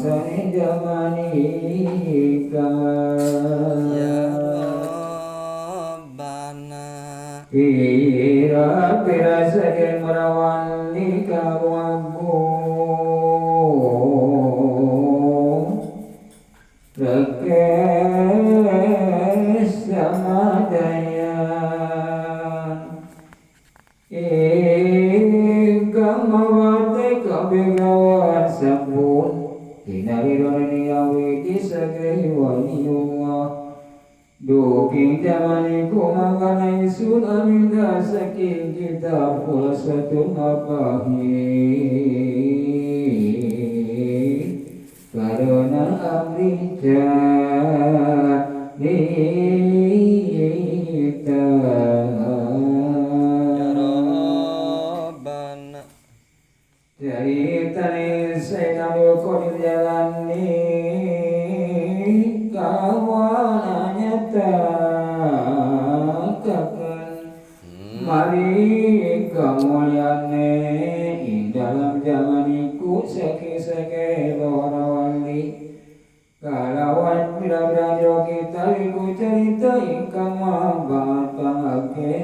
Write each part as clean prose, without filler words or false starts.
sani jamanika ya Rabbana ira pirasake merawan nikawagung rekes samadayan ingkang mawate kabegawan sampun tinarirani awiti saged waliullah duking jamaniku makana isun aminda saking kita pulasatul mapahi karena amrita nita ya Rabbana dari tani saya kodir jalan ni kawan nyatakan mari kemuliaane ing dalam zamaniku sake-sake para wali kalawan pira-pira kita iku cerita ingkang mabatake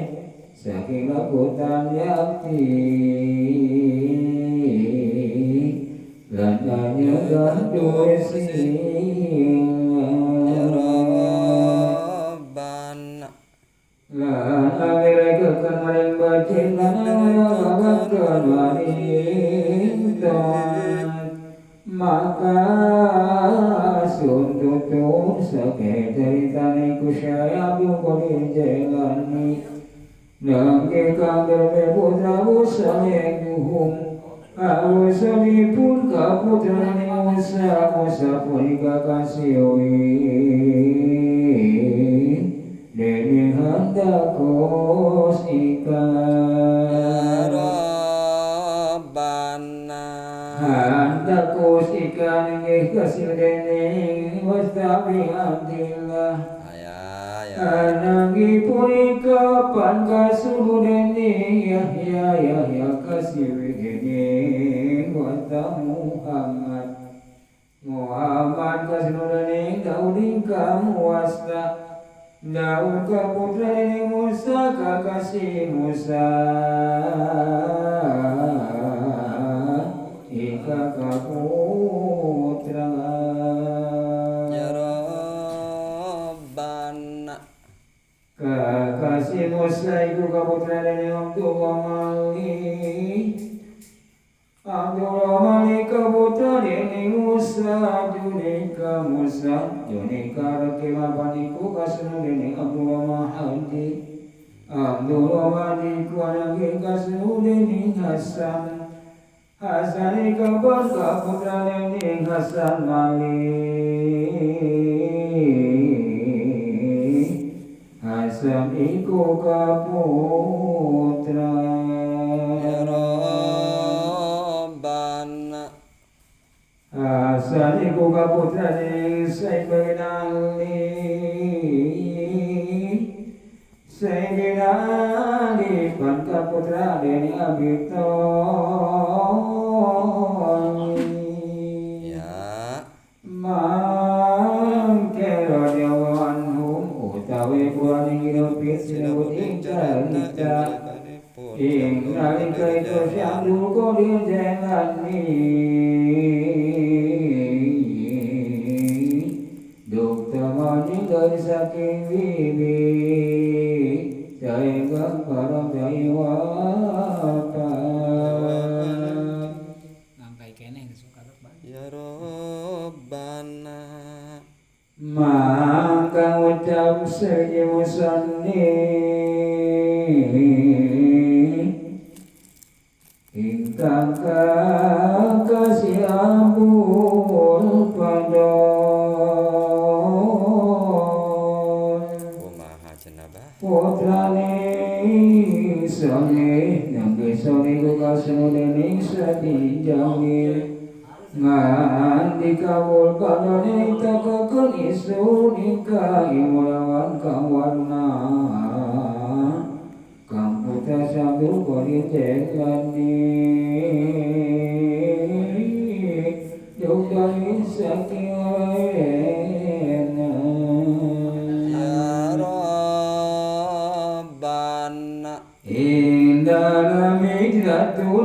saking lakutan yakti landanya ganduwe sing ya Rabbana lan agere kemarin bacin lan agak kemarin maka suntutu sake ceritane kusaya bungkoli jelani nangge kangger putra usane guhum alusanipun kaputrane Musa punika kasioi dene handakos ikan Rabbana handakos ikan inggih kasih dene wastabi abdillah anangi punika pangkasuh dene Yahya kasih dene wasta Muhammad kasih dene Daud kamu wasta Daud kaputra dene Musa kakasih Musa ika kaputra ya Rabbana kakasih Musa iku kaputra dene Abdullah Malik kaputra dene Musa Junika rekimapaniku kasunu dene Abdullah Mahdi Abdullah Mahdi kuanagi kasunu dene Hasan kabar kaputra dene Hasan Malik Hasan iku kaputra ya Rabbana Hasan iku kaputra dene Sayyidina Ali pan kaputra dene Abi Thalib ya mangke radhiyallahu anhum utawi puaning hidup sinebut ing carita ing nalika itu syamdu kodir jalani dukta maninggal saking bibi sehingga para wafat ngangkai kene suka ya Rabbana maka ucap senyusanni ingkang kakasih ampun padon kumaha cenabah putrane sone nangge sone kukasno dening sadinjangil ngan dikawul kanane takakun isu nikah imulawan kawarna kamputa sambil kori jelani yukdani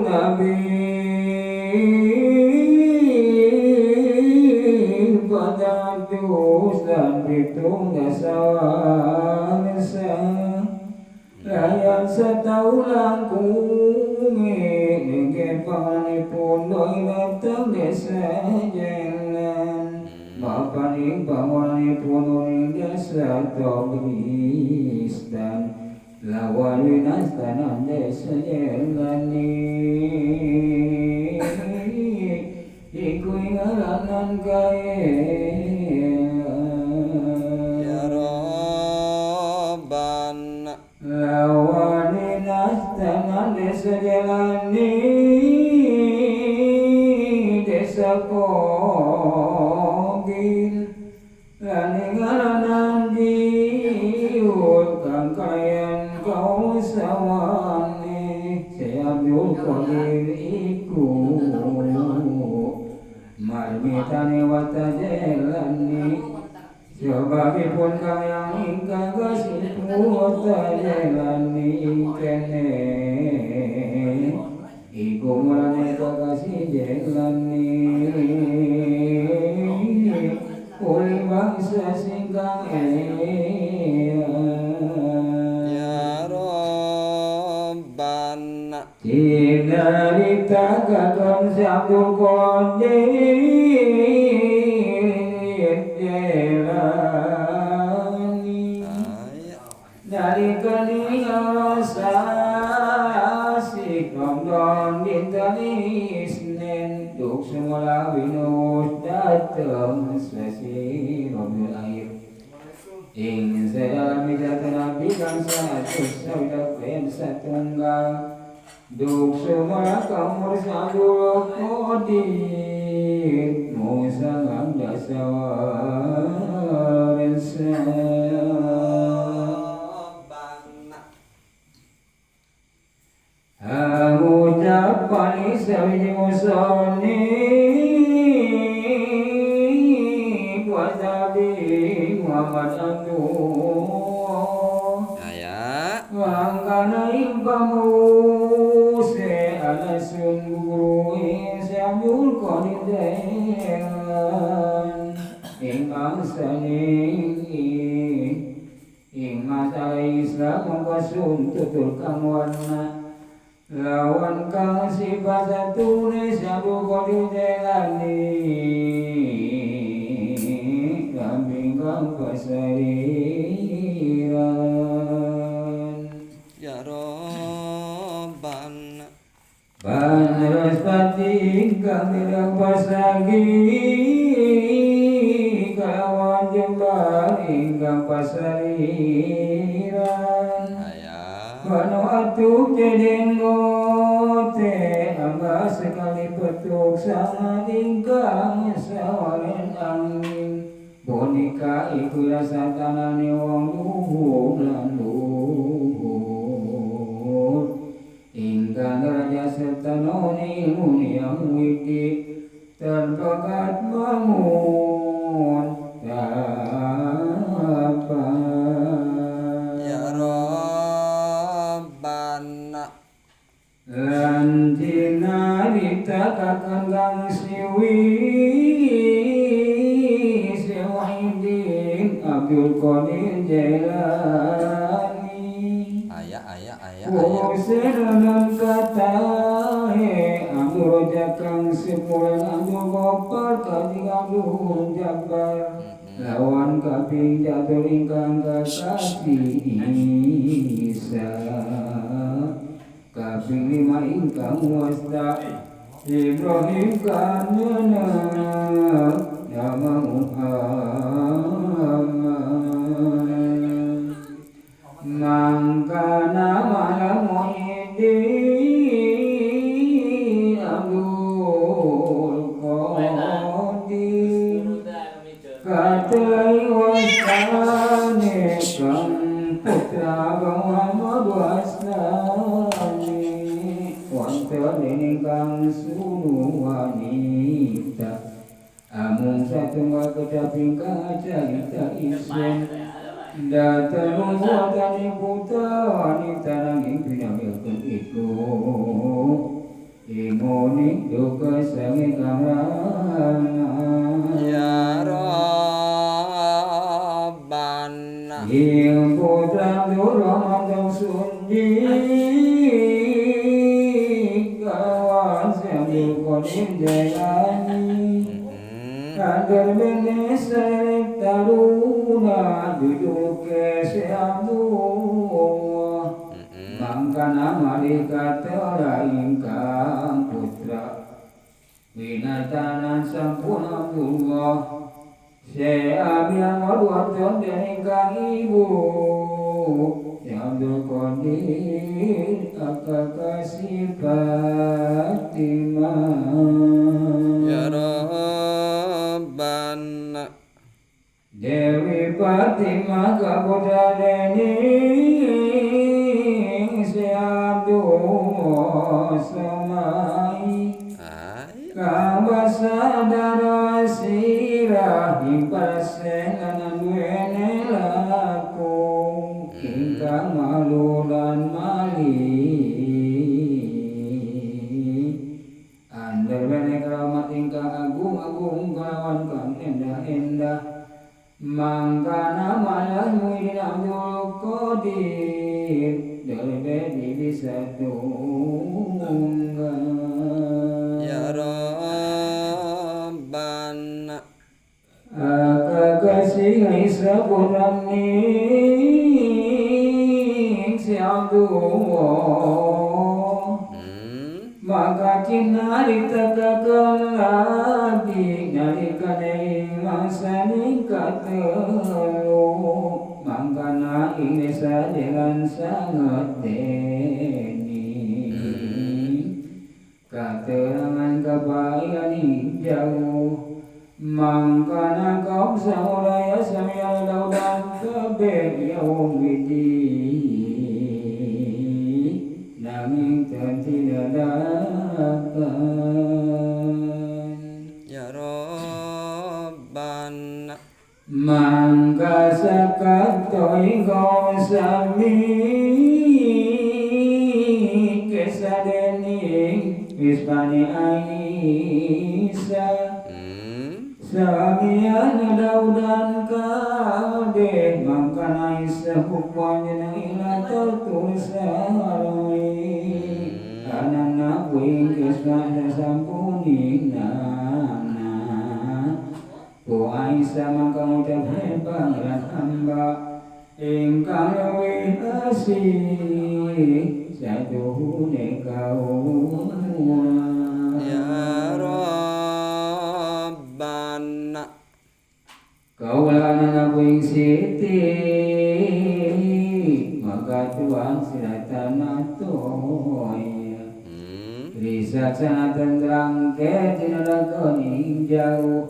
nabi Padatus dan pitung dasawansa Layan setaulang kungi Dengan panganipun doi datang desa jalan Bapaning panganipun uning desa tobis dan Lawan winas tanam desa jalan Iku ingaranan kaya Ya Rabbana Lawani nastanan desa jalani Desa kogil Lani ngaranan diut Kangkayan kau sawani Seabdul Qadir iku Marmitani wata jalani Sebabipun kayang ingkang kasipu wata jalani kene Iku mulane kakasih jalani Uli bangsa singkang Ya Rabbana Tidak ditagakan Abdul Qadir Jelani Dari keningan rasa Sikondon bintani Isnin Duk semula winus datang Sesi mobil air Ingin sedalami jatuh nabi bangsa Sawidak ben satunggal Duk semula kamur sadul Qadir Musangang dasawarensa Ucapan isawiji musoni Wasabi Muhammad Abdul Aya Wangkana impamu Se alasun guru Isabul Qadir Jalan Ingkang saningi Ing masalah Islam Mengkasum tutur kang warna Lawan kang sifat satune Sabul Qadir Jailani Kambing kang pasariran Ya Rabbana Paneras pati kang tidak pasagi Kawan jembar ingkang pasariran Wano atuk jedenggote Amba sekali petuk sama tingkang Sawaren angin Bonika iku rasa tanane wong luhur lan luhur Ingkang raja serta noni ilmu yang widi Terbakat bangun Lantina ditakakan kang siwi Sewahidin Abdul Qadir Jailani Aya Kusiranam kata Abdul Rojak kang sepulan Abdul Gopar Kating Abdul Jabbar Lawan kaping jatuh ingkang kasih Isa Kaping lima ingkang wasta Ibrahim kanana Nama Muhammad Mangkana malam muhyiddin Abdul Qadir Katai wastane kang putra Muhammad wastane Wonten ingkang sunu wanita Amung satunggal kedaping kacarita Islam Datang buatan putra wanita nanging pinamilkan itu duka sange karana ya Rabbana Yang putra durang sunji kawan sambil kodim jalani Kader bene selek taruna duduk keseamdu Mangkana malika tera ingkang putra Winatanan sampun Abdullah Seabiyang waduaton ingkang ibu Abdul Qadir Akakasih Fatimah ya Rabbana Dewi Fatimah kaputra dening si Abdul Somai kang basadara sirah imparsenganan duene laku ingkang malulan mali Andel bene keramat ingkang agung-agung kelawan kang endah-endah Mangkana malah muidin Abdul Qadir Derbedi bisa tunggal ya Rabbana Akakasih Isa Purani Si Abdullah Maka cinari tekakan lagi Nalika neing masa nikah telu Mangkana ini dengan sangat deni Katerangan kebahagiaan jauh Mangkana kau samuraya samyal daudan kabeh yaum widi Nanging tertidakkan ya Rabbana Mangka sakatoi kau sami kesadening Wispani Aisyah Samian daudan kadeh Mangka Aisyah hukumnya ila tertulis saroi Anana puing kesana sampuni nana Ku Aisyah maka ucap pangeran hamba ingkang luwih asih saduhune kaula ya Rabbana kaula nana puing siti maka tuan silatan atoy Risa sanatan terangke tinalakoning jauh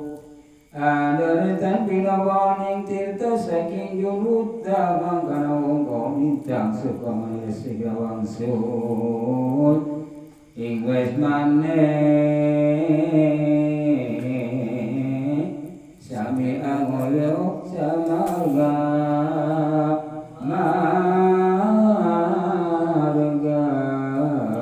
Adaratan pinawaning tirta saking juluta Mangkana wongko mintang suka manusia wangsul Ingwes maneh